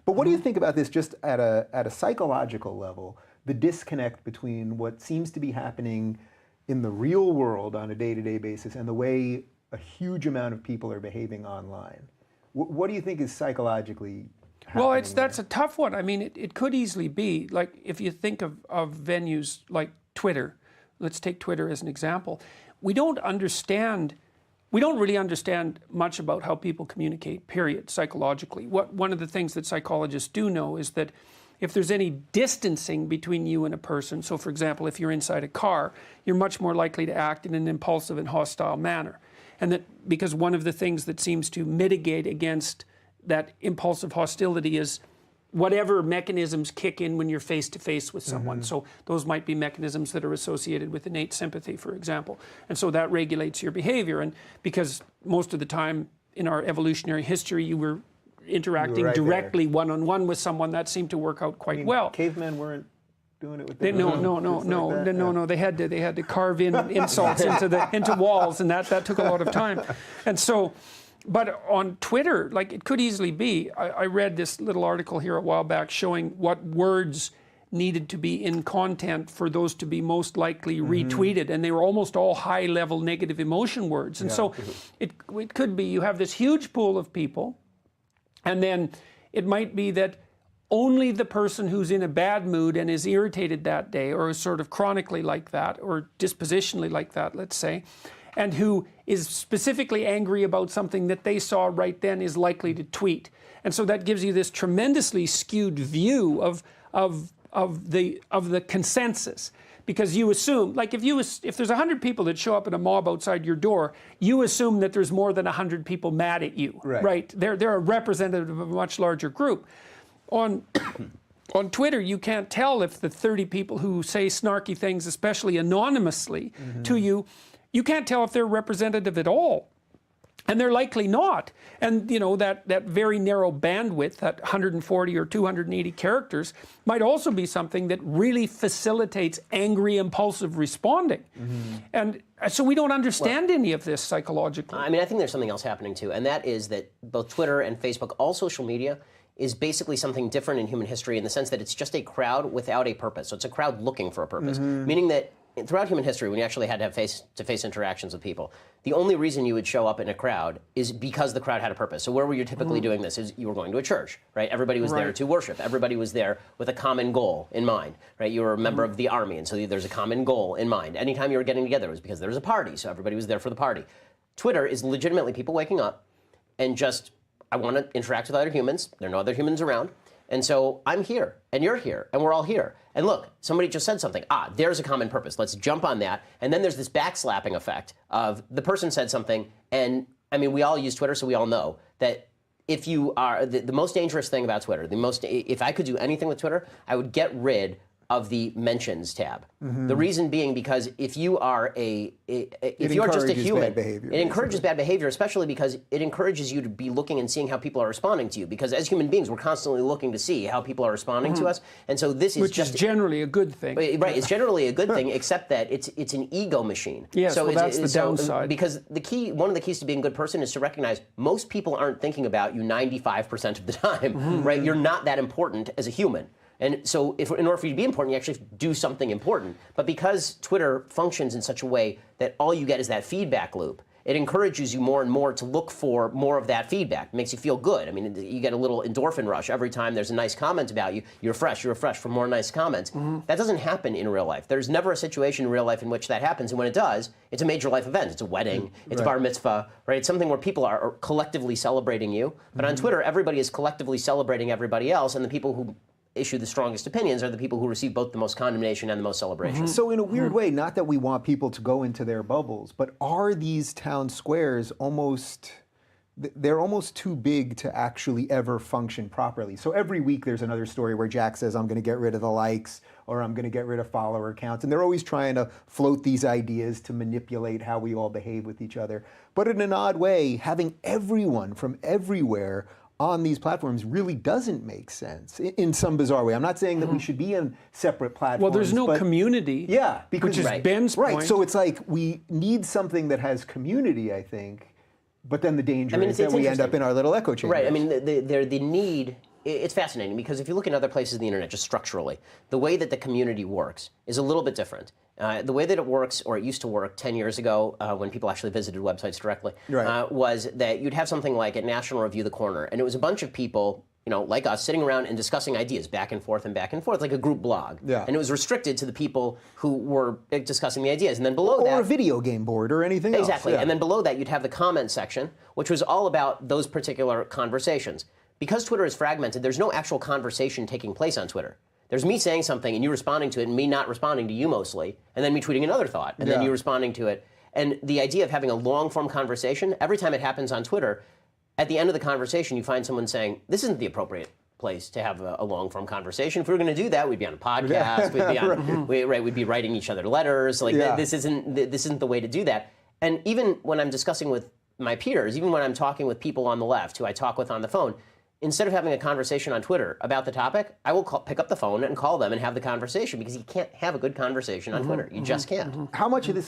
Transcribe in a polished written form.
But what do you think about this just at a psychological level, the disconnect between what seems to be happening in the real world on a day-to-day basis and the way a huge amount of people are behaving online? What do you think is psychologically happening? Well, that's a tough one. I mean, it could easily be, like, if you think of venues like Twitter, let's take Twitter as an example. We don't really understand much about how people communicate, period, psychologically. One of the things that psychologists do know is that if there's any distancing between you and a person, so for example, if you're inside a car, you're much more likely to act in an impulsive and hostile manner. And that because one of the things that seems to mitigate against that impulsive hostility is whatever mechanisms kick in when you're face to face with someone. So those might be mechanisms that are associated with innate sympathy, for example. And so that regulates your behavior. And because most of the time in our evolutionary history, you were interacting directly one-on-one with someone, that seemed to work out quite well. Cavemen weren't doing it with their No. They had to carve in insults into walls, and that took a lot of time. And so, but on Twitter, like, it could easily be, I read this little article here a while back showing what words needed to be in content for those to be most likely retweeted, and they were almost all high-level negative emotion words. And so it could be you have this huge pool of people, and then it might be that only the person who's in a bad mood and is irritated that day, or is sort of chronically like that, or dispositionally like that, let's say, and who is specifically angry about something that they saw right then, is likely to tweet. And so that gives you this tremendously skewed view of the consensus. Because you assume, like, if there's 100 people that show up in a mob outside your door, you assume that there's more than 100 people mad at you, right? They're a representative of a much larger group. On Twitter, you can't tell if the 30 people who say snarky things, especially anonymously to you, you can't tell if they're representative at all. And they're likely not. And you know, that very narrow bandwidth, that 140 or 280 characters, might also be something that really facilitates angry, impulsive responding. And so we don't understand any of this psychologically. I mean, I think there's something else happening too, and that is that both Twitter and Facebook, all social media, is basically something different in human history in the sense that it's just a crowd without a purpose. So it's a crowd looking for a purpose, meaning that throughout human history, when you actually had to have face-to-face interactions with people, the only reason you would show up in a crowd is because the crowd had a purpose. So where were you typically doing this? Is you were going to a church, right? Everybody was there to worship. Everybody was there with a common goal in mind, right? You were a member of the army, and so there's a common goal in mind. Anytime you were getting together, it was because there was a party, so everybody was there for the party. Twitter is legitimately people waking up and just, I want to interact with other humans. There are no other humans around. And so I'm here, and you're here, and we're all here. And look, somebody just said something. There's a common purpose. Let's jump on that. And then there's this backslapping effect of the person said something, and I mean, we all use Twitter, so we all know that if you are, the most dangerous thing about Twitter, if I could do anything with Twitter, I would get rid of the mentions tab. The reason being because if you are if you're just a human, it encourages bad behavior, especially because it encourages you to be looking and seeing how people are responding to you. Because as human beings, we're constantly looking to see how people are responding to us, and so this is which is generally a good thing. Right, it's generally a good thing, except that it's an ego machine. Yes, so that's the downside. Because one of the keys to being a good person is to recognize most people aren't thinking about you 95% of the time. Right, you're not that important as a human. And so in order for you to be important, you actually do something important. But because Twitter functions in such a way that all you get is that feedback loop, it encourages you more and more to look for more of that feedback. It makes you feel good. I mean, you get a little endorphin rush every time there's a nice comment about you. You're fresh for more nice comments. That doesn't happen in real life. There's never a situation in real life in which that happens. And when it does, it's a major life event. It's a wedding. It's a bar mitzvah. Right? It's something where people are collectively celebrating you. But on Twitter, everybody is collectively celebrating everybody else. And the people who issue the strongest opinions are the people who receive both the most condemnation and the most celebration. So in a weird way, not that we want people to go into their bubbles, but are these town squares they're almost too big to actually ever function properly? So every week there's another story where Jack says, I'm going to get rid of the likes, or I'm going to get rid of follower counts. And they're always trying to float these ideas to manipulate how we all behave with each other. But in an odd way, having everyone from everywhere on these platforms really doesn't make sense in some bizarre way. I'm not saying that we should be in separate platforms. Well, there's no community. Yeah, because which is Ben's point. Right, so it's like we need something that has community, I think, but then the danger is that we end up in our little echo chamber. Right, I mean, the need it's fascinating because if you look in other places in the internet, just structurally, the way that the community works is a little bit different. The way that it works, or it used to work 10 years ago when people actually visited websites directly, was that you'd have something like at National Review The Corner, and it was a bunch of people, like us, sitting around and discussing ideas back and forth, like a group blog. Yeah. And it was restricted to the people who were discussing the ideas. And then below that... Or a video game board or anything else. Exactly. Yeah. And then below that, you'd have the comment section, which was all about those particular conversations. Because Twitter is fragmented, there's no actual conversation taking place on Twitter. There's me saying something and you responding to it and me not responding to you mostly, and then me tweeting another thought, and then you responding to it. And the idea of having a long-form conversation, every time it happens on Twitter, at the end of the conversation, you find someone saying, this isn't the appropriate place to have a long-form conversation. If we were going to do that, we'd be on a podcast, we'd be on, we'd be writing each other letters. Like this isn't the way to do that. And even when I'm discussing with my peers, even when I'm talking with people on the left who I talk with on the phone, instead of having a conversation on Twitter about the topic, I will pick up the phone and call them and have the conversation because you can't have a good conversation on Twitter. You just can't. How much of this